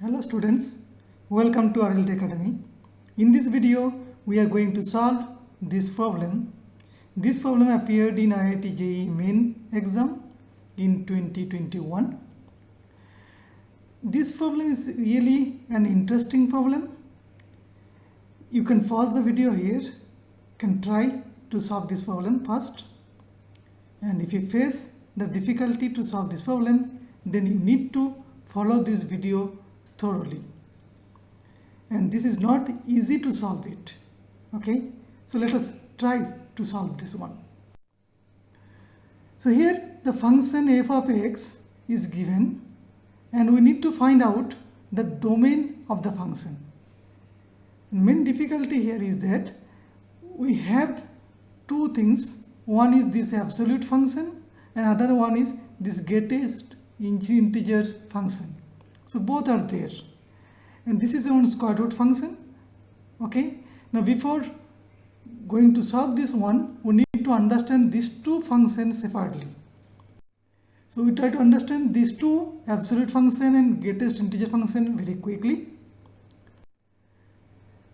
Hello students, welcome to RLD Academy. In this video, we are going to solve this problem. This problem appeared in IIT JEE main exam in 2021. This problem is really an interesting problem. You can pause the video here, can try to solve this problem first. And if you face the difficulty to solve this problem, then you need to follow this video thoroughly. And this is not easy to solve it. Okay, so let us try to solve this one. So here the function f of x is given and we need to find out the domain of the function. The main difficulty here is that we have two things. One is this absolute function and other one is this greatest integer function. So both are there, and this is our square root function. Okay, now before going to solve this one, we need to understand these two functions separately. So we try to understand these two, absolute function and greatest integer function, very quickly.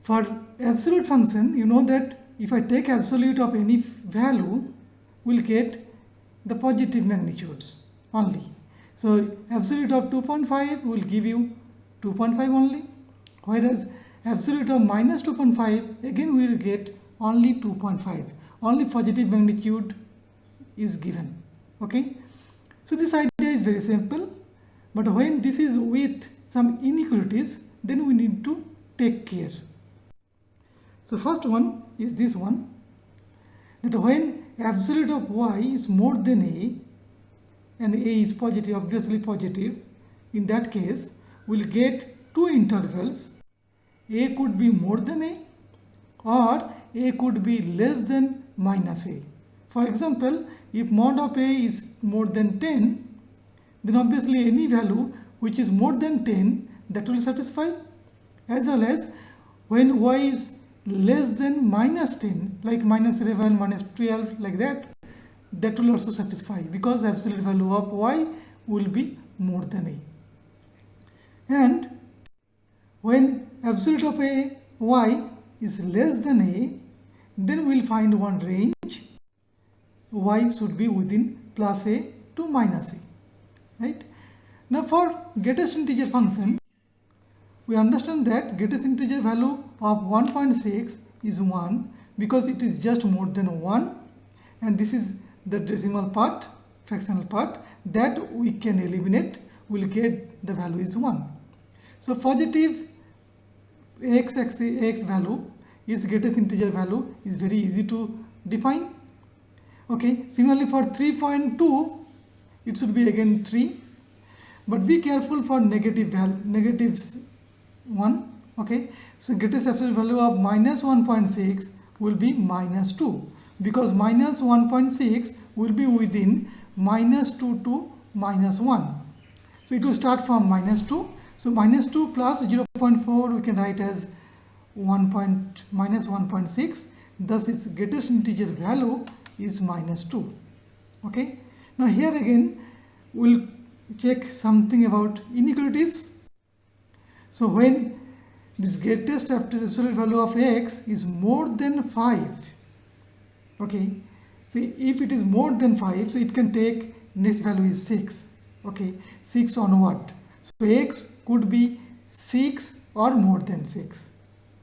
For absolute function, you know that if I take absolute of any value, we'll get the positive magnitudes only. So absolute of 2.5 will give you 2.5 only, whereas absolute of minus 2.5 again we will get only 2.5. Only positive magnitude is given. Okay, so this idea is very simple, but when this is with some inequalities, then we need to take care. So first one is this one, that when absolute of y is more than a and a is positive, obviously positive, in that case we'll get two intervals. A could be more than a or a could be less than minus a. For example, if mod of a is more than 10, then obviously any value which is more than 10, that will satisfy, as well as when y is less than minus 10, like minus 11, minus 12, like that, that will also satisfy, because absolute value of y will be more than a. And when absolute of a y is less than a, then we will find one range. Y should be within plus a to minus a. Right? Now for greatest integer function, we understand that greatest integer value of 1.6 is 1 because it is just more than 1, and this is the decimal part, fractional part, that we can eliminate. We'll get the value is 1. So positive x value is greatest integer value, is very easy to define. Okay, similarly for 3.2, it should be again 3, but be careful for negatives 1. Okay, so greatest absolute value of minus 1.6 will be minus 2, because minus 1.6 will be within minus 2 to minus 1. So it will start from minus 2. So minus 2 plus 0.4 we can write as minus 1.6. Thus its greatest integer value is minus 2. Okay. Now here again we'll check something about inequalities. So when this greatest absolute value of x is more than 5, okay, so if it is more than 5, so it can take next value is 6. Okay, 6 onward. So x could be 6 or more than 6.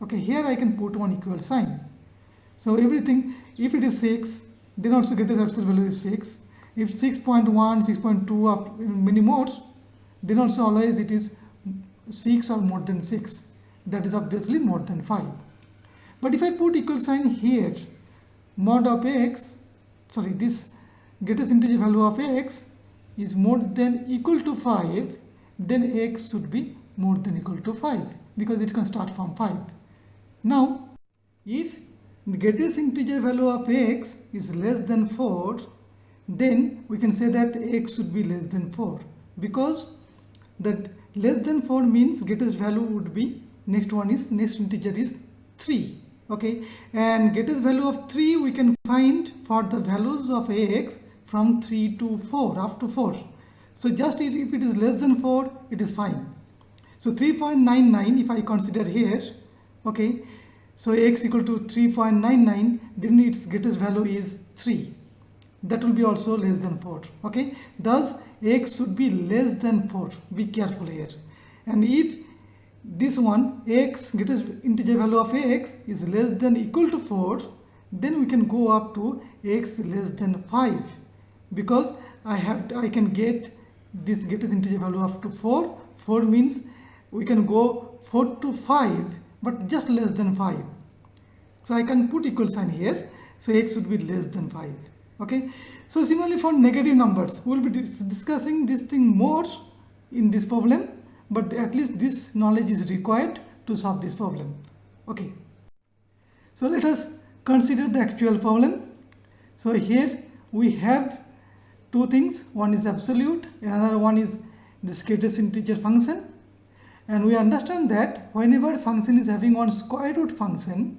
Okay, here I can put one equal sign. So everything, if it is 6, then also greatest absolute value is 6. If 6.1, 6.2 up many more, then also always it is 6 or more than 6. That is obviously more than 5. But if I put equal sign here, mod of x, sorry, this greatest integer value of x is more than equal to 5, then x should be more than equal to 5, because it can start from 5. Now, if the greatest integer value of x is less than 4, then we can say that x should be less than 4, because that less than 4 means greatest value would be, next integer is 3. Okay, and greatest value of 3 we can find for the values of x from 3 to 4, up to 4. So just if it is less than 4, it is fine. So 3.99 if I consider here, okay, so x equal to 3.99, then its greatest value is 3. That will be also less than 4. Okay, thus x should be less than 4. Be careful here. And if this one x, greatest integer value of x, is less than equal to 4, then we can go up to x less than 5, because I can get this greatest integer value up to 4. 4 means we can go 4 to 5, but just less than 5. So I can put equal sign here. So x should be less than 5. Okay. So similarly for negative numbers, we will be discussing this thing more in this problem, but at least this knowledge is required to solve this problem. Okay. So let us consider the actual problem. So here we have two things. One is absolute, another one is this greatest integer function. And we understand that whenever function is having one square root function,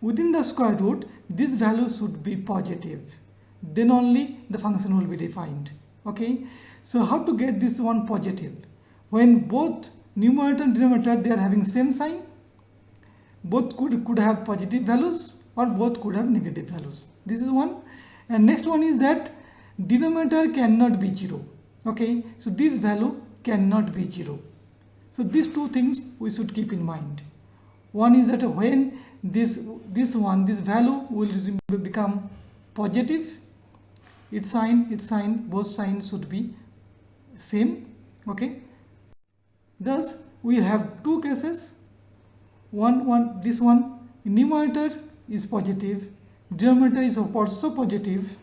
within the square root, this value should be positive. Then only the function will be defined. Okay. So how to get this one positive? When both numerator and denominator, they are having same sign, both could have positive values or both could have negative values. This is one. And next one is that denominator cannot be 0. Okay. So this value cannot be 0. So these two things we should keep in mind. One is that when this value will become positive, its sign, both signs should be same. Okay. Thus we have two cases. This one, numerator is positive, denominator is also positive,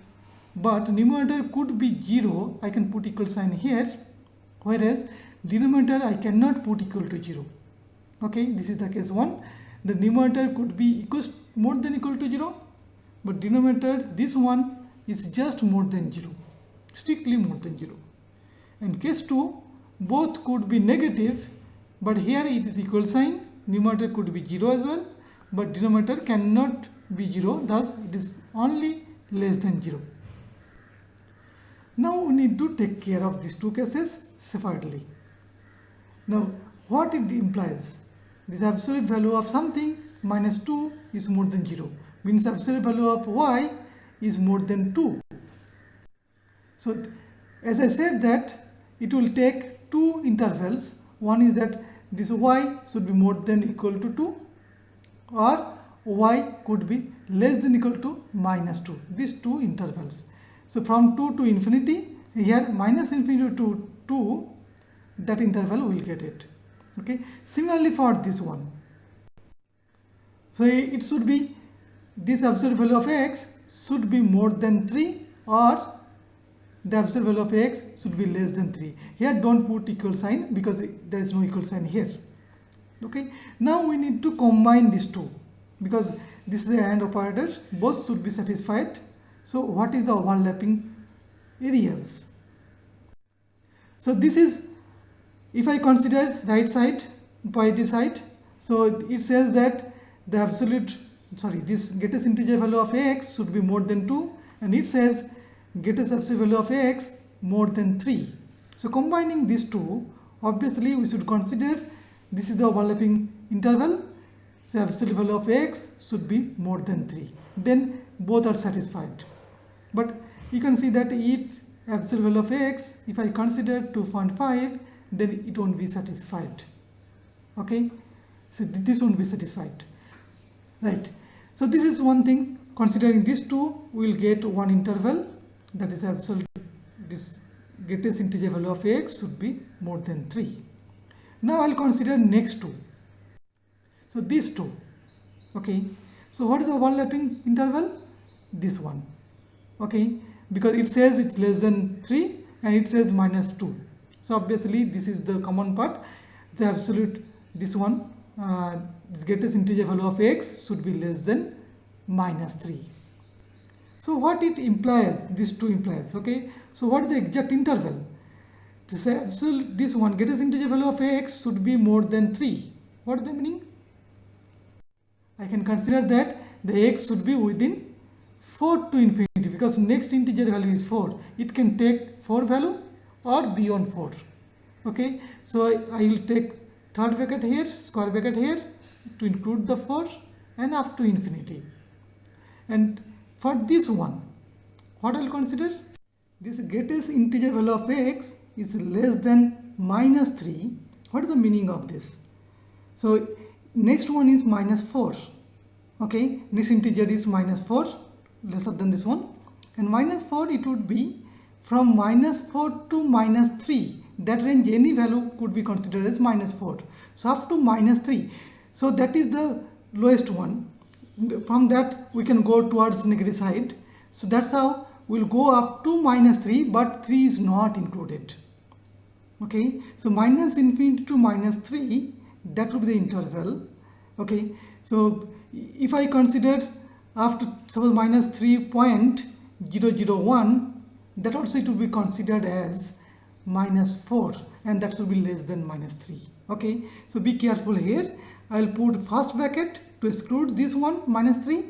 but numerator could be 0. I can put equal sign here, whereas denominator I cannot put equal to 0. Okay, this is the case 1. The numerator could be more than equal to 0, but denominator, this one is just more than 0, strictly more than 0. And case 2, both could be negative, but here it is equal sign, numerator could be 0 as well, but denominator cannot be 0, thus it is only less than 0. Now we need to take care of these two cases separately. Now what it implies? This absolute value of something minus 2 is more than 0, means absolute value of y is more than 2. So as I said that it will take two intervals. One is that this y should be more than equal to 2, or y could be less than equal to minus 2. These two intervals. So from 2 to infinity, here minus infinity to 2, that interval will get it. Okay. Similarly for this one. So it should be, this absolute value of x should be more than 3, or the absolute value of x should be less than 3. Here don't put equal sign because there is no equal sign here. Okay. Now we need to combine these two, because this is the AND operator, both should be satisfied. So what is the overlapping areas? So this is, if I consider right side, positive side, so it says that this greatest integer value of x should be more than 2, and it says greatest absolute value of x more than 3. So combining these two, obviously we should consider this is the overlapping interval. So absolute value of x should be more than 3. Then both are satisfied. But you can see that if absolute value of x, if I consider 2.5, then it won't be satisfied. Okay. So this won't be satisfied. Right. So this is one thing. Considering these two, we will get one interval, that is absolute, this greatest integer value of x should be more than 3. Now I'll consider next two. So these two. Okay. So what is the overlapping interval? This one. Okay. Because it says it's less than 3 and it says minus 2. So obviously this is the common part. The absolute, this one, this greatest integer value of x should be less than minus 3. So what it implies, these two implies, okay. So what is the exact interval? This one, greatest integer value of x should be more than 3. What is the meaning? I can consider that the x should be within 4 to infinity, because next integer value is 4. It can take 4 value or beyond 4. Okay. So I will take third bracket here, square bracket here to include the 4 and up to infinity. And for this one, what I will consider? This greatest integer value of x is less than minus 3. What is the meaning of this? So next one is minus 4. Okay, this integer is minus 4, lesser than this one. And minus 4, it would be from minus 4 to minus 3. That range, any value could be considered as minus 4. So up to minus 3. So that is the lowest one. From that we can go towards negative side. So that's how we'll go up to minus 3, but 3 is not included. Okay, so minus infinity to minus 3, that will be the interval. Okay, so if I consider after suppose minus 3.001, that also it will be considered as minus 4, and that should be less than minus 3. Okay, so be careful here. I will put first bracket to exclude this one minus 3,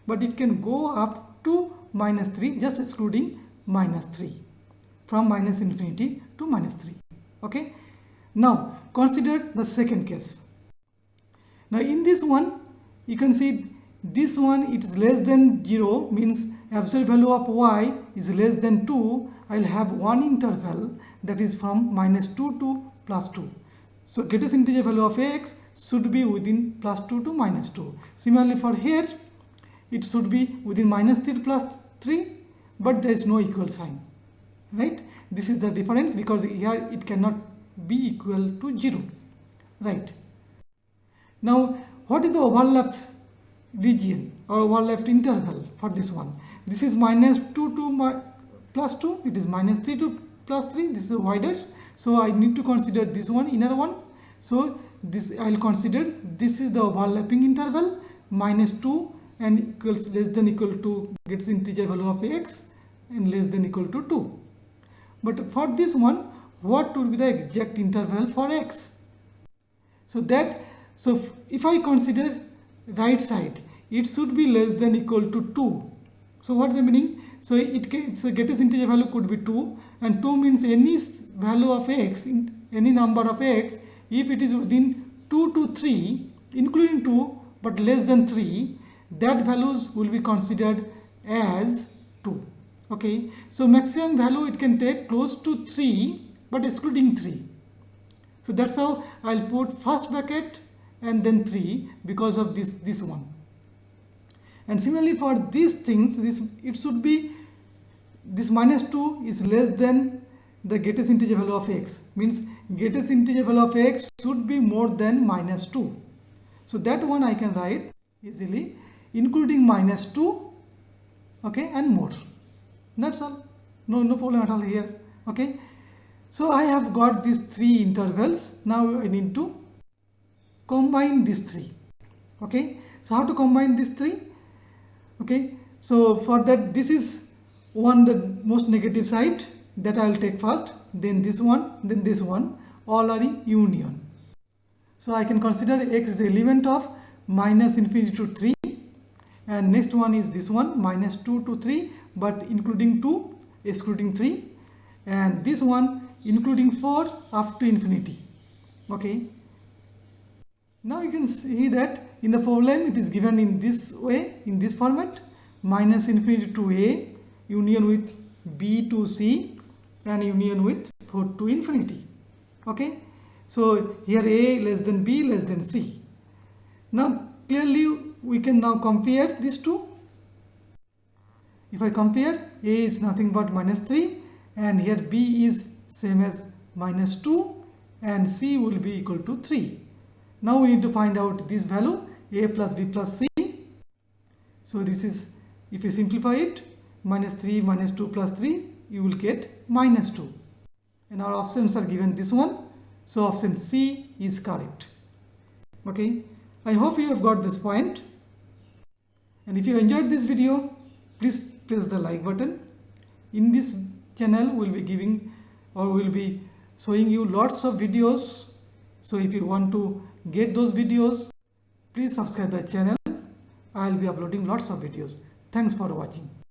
but it can go up to minus 3, just excluding minus 3, from minus infinity to minus 3. Okay, now consider the second case. Now in this one, you can see this one, it is less than 0, means absolute value of y is less than 2. I will have one interval that is from minus 2 to plus 2. So greatest integer value of x should be within plus 2 to minus 2. Similarly for here, it should be within minus 3 plus 3, but there is no equal sign, right? This is the difference, because here it cannot be equal to 0, right? Now what is the overlap region or overlapped interval for this one? This is minus 2 to plus 2, it is minus 3 to plus 3, this is wider. So I need to consider this one, inner one. So this I will consider, this is the overlapping interval, minus 2 and equals less than equal to gets integer value of x and less than equal to 2. But for this one, what would be the exact interval for x? So if I consider right side, it should be less than equal to 2. So what is the meaning? So so greatest integer value could be 2, and 2 means any value of x, any number of x, if it is within 2 to 3, including 2 but less than 3, that values will be considered as 2. Okay, so maximum value it can take close to 3 but excluding 3. So that's how I'll put first bracket and then 3 because of this one. And similarly for these things, it should be this minus 2 is less than the greatest integer value of x, means greatest integer value of x should be more than minus 2. So that one I can write easily, including minus 2, okay, and more. That's all. No problem at all here. Okay, so I have got these 3 intervals. Now I need to combine these 3. Okay, so how to combine these 3? Okay, so for that, this is the most negative side that I will take first, then this one, then this one, all are in union. So I can consider x is the element of minus infinity to 3, and next one is this one, minus 2 to 3, but including 2, excluding 3, and this one including 4 up to infinity. Okay, now you can see that in the problem it is given in this way, in this format, minus infinity to a, union with b to c, and union with 4 to infinity. Okay, so here a less than b less than c. Now clearly we can now compare these two. If I compare, a is nothing but minus 3, and here b is same as minus 2, and c will be equal to 3. Now we need to find out this value, a plus b plus c. So this is, if you simplify it, minus 3 minus 2 plus 3, you will get minus 2. And our options are given this one. So option C is correct. Okay, I hope you have got this point. And if you enjoyed this video, please press the like button. In this channel, we'll be giving or we'll be showing you lots of videos. So if you want to get those videos, please subscribe the channel. I'll be uploading lots of videos. Thanks for watching.